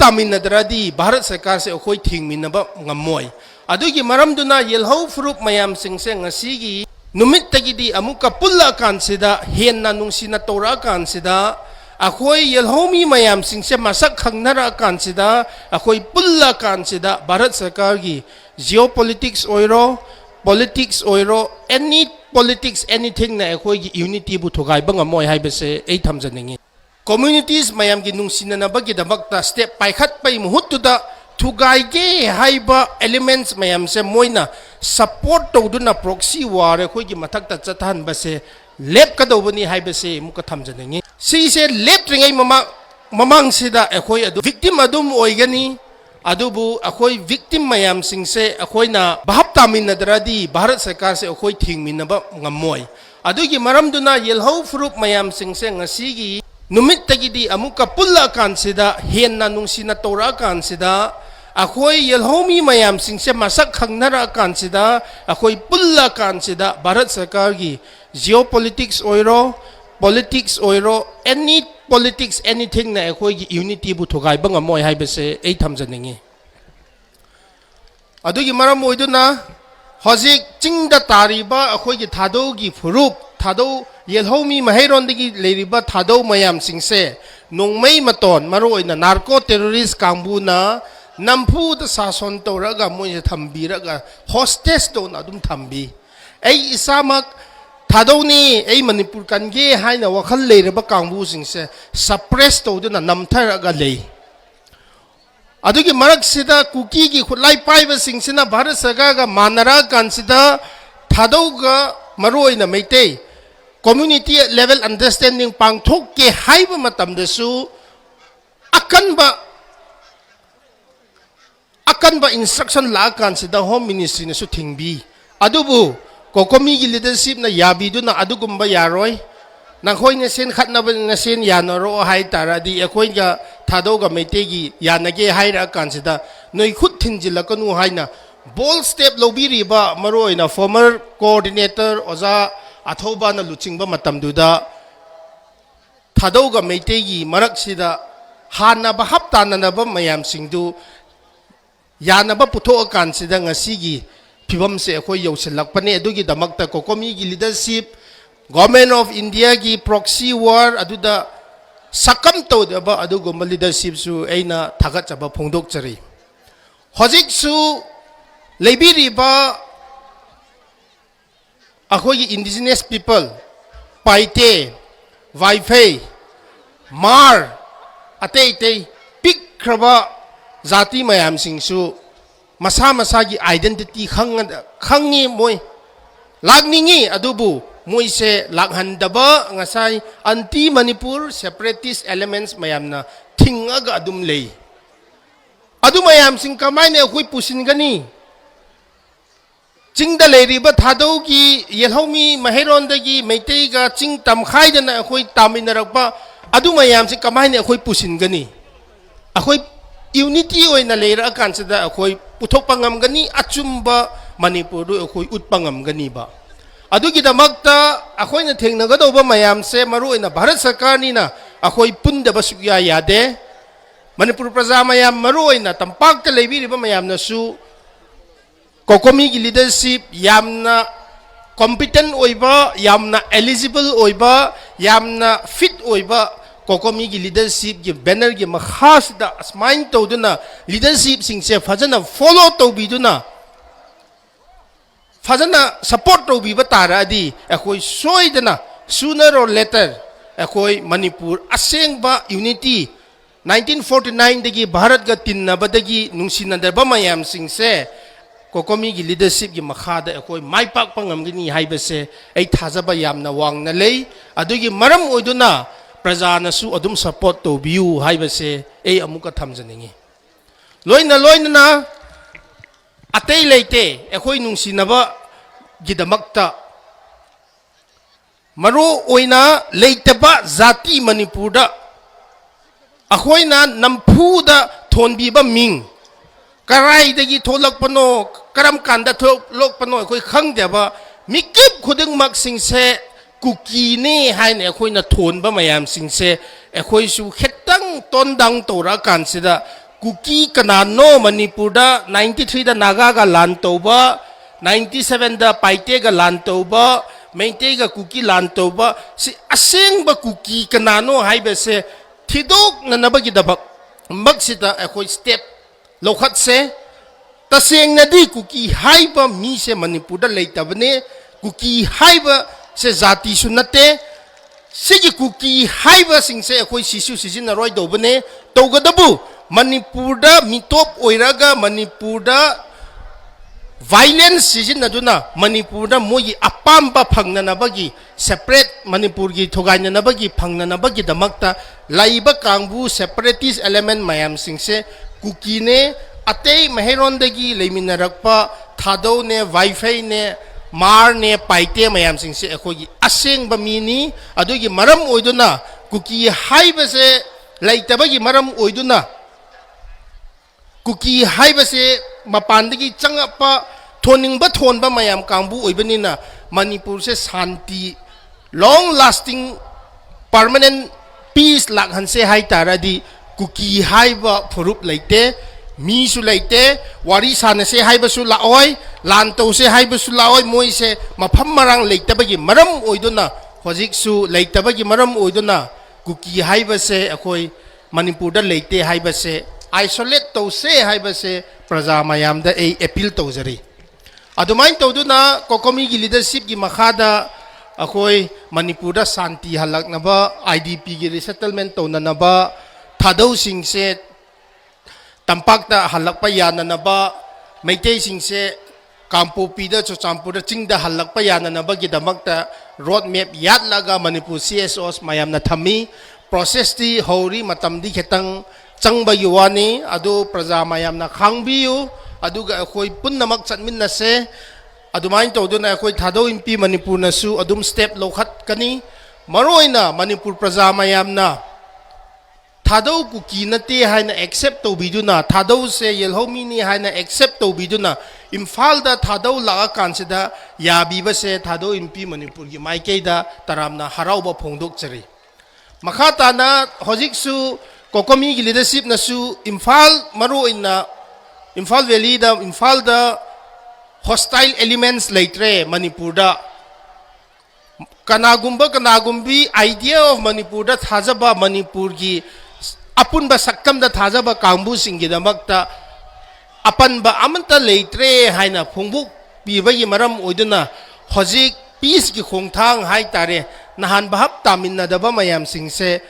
taminnadradi Bharat Sarkar se akhoi thingminnaba ngamoi adugi maramduna yelhau frup mayam singse ngasigi numit tagidi amuka pulla kansida henna nungsina tora kansida akhoi yelhomi mayam singse masak khangnara kansida akhoi pulla kansida Bharat Sarkar gi geopolitics oiro politics oiro any politics anything na akhoi gi unity bu thogai bangamoi haibase ei thamjaningi communities mayam gi nungsinanaba gi damakta step paikhat pai muhuttuda thugai ge haiba elements mayam se moina support toduna proxy war akhoi gi mathakta chathan base lep kadobani haibase muka thamjaningi si se lep tringai mamang sida akhoi adu victim adum oigani adubu akhoi victim mayam singse akhoina bahap taminnadradi Bharat Sarkar se akhoi thingminnaba ngamoi adugi maramduna yelhau frup mayam singse ngasigi numit tagidi amuka pulla kansida henna nungsina tora kansida akhoi yelhomi mayam singse masak khangnara kansida akhoi pulla kansida Bharat Sarkar gi geopolitics oiro politics oiro any politics anything na akhoi gi unity bu thogai bangamoi haibase ei thamjaningi adugi maram oiduna hojik chingda tariba akhoi gi thadau gi furup thadau yelhomi mahairon-dagi leiriba thadau mayam singse nongmei maton maroina narco terrorist kambuna nampu da sason toraga moi thambiraga hostage don adum thambi ei isamak thadau ni ei Manipur kange haina wakhal leiraba kambu singse suppress toduna namtharaga lei adugi marak sida kuki gi khulai paiba singsina Bharat Sarkar ga manara kansida thadau ga maroina meitei community level understanding pangthok ke haiba matamdasu akanba instruction la kansida home ministry na su thingbi adubu COCOMI gi leadership na yabiduna adugumba yaroi nakhoi na sen khatnaba na sen yanaro hai taradi akhoi ga thadau ga meitegi yanage haira kansida noi khut thinjilakanu haina bold step lobiriba maroina former coordinator oza athoba na luchingba matamduda thadau ga meitegi maraksida hana ba haptana na ba mayam singdu yanaba putho kansida ngasigi phibam se akhoi yausilakpane adugi damakta COCOMI gi leadership Government of India gi proxy war aduda sakam tawdaba adugumba leadership su aina thagachaba phongdok chari hojik su leibiriba akhoi indigenous people paite wifi mar atei pik kraba zati mayam singsu masa gi identity khangi moi lagningi adubu moise laghandaba ngasai anti Manipur separatist elements mayamna thingaga adum lei adu mayam sing kamaine akhoi pusingani chingda leiriba thadau gi yelhomi mahairon-dagi meitei ga ching tamkhaidana akhoi taminarakpa adu mayam sing kamaine akhoi pusingani akhoi unity oina leira kansida akhoi puthokpa ngamgani achumba Manipur du akhoi utpa ngamgani ba adugi damakta akhoi na thengnagadauba mayam se maruina Bharat Sarkar ni na akhoi pundaba sugya yade Manipur praja mayam maruina tampakta leibiriba mayam na su COCOMI gi leadership yamna competent oiba yamna eligible oiba yamna fit oiba COCOMI gi leadership gi banner gi makhasda asmain toduna leadership singse fajana follow tobiduna fajana support tobiba taradi akhoi soidana sooner or later akhoi Manipur asengba unity 1949 dagi Bharat ga tinnabadagi nungsinadaba mayam singse COCOMI gi leadership gi makhada akhoi maipak pangamgini haibase ai thajaba yamna wangna lei adugi maram oiduna prajana su adum support to biu haibase ei amuka thamjaningi loina na atei leite akhoi nungsinaba gidamakta maro oina leitaba zati Manipurda akhoina nampuda thonbiba ming karai dagi tholak pano karam kanda tholok pano akhoi khangdeba mikip khuding mak singse kuki ne haine akhoina thonba mayam singse akhoi su khetang tondang tora kansida kuki kanano Manipur da 93 da Naga ga lan tauba 97 da Paite ga lan tauba Maintai ga kuki lan tauba si aseng ba kuki kanano haiba se thidok na nabagi dabak magsita akhoi step lokhat se taseng na di kuki haiba mi se Manipur da leitabane kuki haiba se zati sunate sigi kuki haiba sing se akhoi sisu sijin roi dobane togadabu Manipur da mitop oiraga Manipur da violence season na duna Manipur da moyi apamba phangna na bagi separate Manipur gi thogaina na bagi phangna na bagi damakta laiba kangbu separatist element mayam singse kuki ne atei maheron dagi leiminarakpa thado ne wifi ne mar ne paite mayam singse ekhogi aseng ba mini adugi maram oiduna kuki haiba se laitabagi maram oiduna kuki haiba se mapandagi changapa thoningba thonba mayam kangbu oibanina Manipur se shanti long lasting permanent peace lakhanse hai taradi kuki haiba phurup leite mi su leite wari sana se haiba su laoi lanto se haiba su laoi moi se mapham marang leitabagi maram oiduna hojik su leitabagi maram oiduna kuki haiba se akoi Manipur da leite haiba se isolate to se haiba se praja mayam da appeal to jari adumain to duna COCOMI gi leadership gi makhada akoi Manipur da santi halak naba IDP gi resettlement to na naba thadau sing se tampak da halak pa yana naba meitei sing se kampopi da chochampur da ching da halak pa yana naba gi damak ta road map yat laga Manipur CSOs mayam na thami process ti hori matam di khetang changba yuwani adu praja mayam na khangbiu aduga akhoi punnamak chatmin se adumain tawduna akhoi thado impi Manipur na su adum step lokhat kani maroina Manipur praja mayam na thado kuki nate haina accept to biduna thado se yelhomi ni haina accept to biduna imphal da thado la kansida yabiba se thado impi Manipur gi maikei da taramna harauba phongdok chari makhata na hojik su COCOMI gi leadership na su imphal maru inna imphal valley da imphal da hostile elements leitre Manipur da kanagumbi idea of Manipur da thajaba Manipur gi apunba sakkam da thajaba kangbu singi da makta apanba amanta leitre haina phongbuk piba gi maram oiduna hojik peace gi khongthang hai tare nahan bahap taminna da ba mayam singse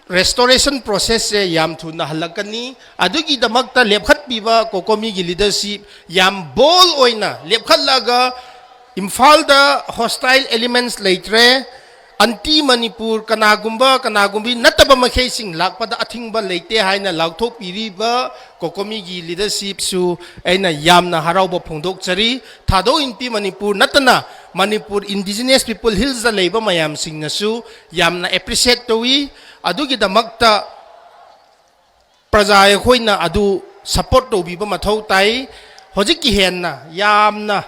restoration process se yam thuna halakani adugi damakta lepkhat piba COCOMI gi leadership yam bol oina lepkhat laga imphal da hostile elements leitre anti Manipur kanagumbi nataba makhei sing lakpada athingba leite haina laukthok piriba COCOMI gi leadership su aina yamna harauba phongdok chari thado inpi Manipur natana Manipur indigenous people hills da leiba mayam sing na su yamna appreciate towi adugi damakta praja khoina adu support to biba mathau tai hojiki henna yamna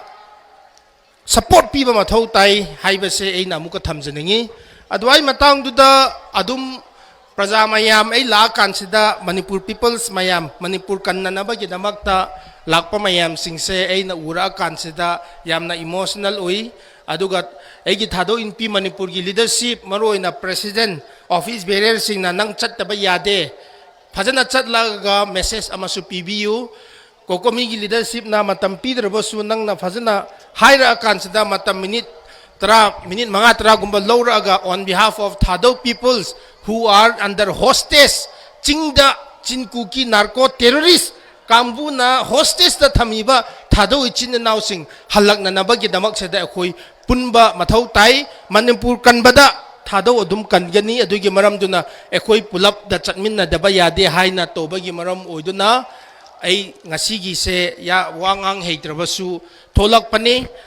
support piba mathau tai haiba se aina muka thamjaningi adwai matang duda adum praja mayam ai la kansida Manipur peoples mayam Manipur kannanaba gi damakta lakpa mayam singse aina ura kansida yamna emotional oi aduga egi thado inpi Manipur gi leadership maroina president office bearer sing na nang chattaba yade phajana chatlaga message amasu pbu COCOMI gi leadership na matam pidrabasu nang na phajana haira kansida matam minute manga tara gumba lowraga on behalf of thado peoples who are under hostage chingda chinkuki narco terrorist kambu na hostage da thamiba thado ichin naw sing halak na nabagi damak seda akhoi punba mathau tai Manipur kanbada thado adum kangani adugi maram duna akhoi pulap da chatminna daba yade haina tobagi maram oiduna ai ngasigi se ya wangang heitrabasu tholak pani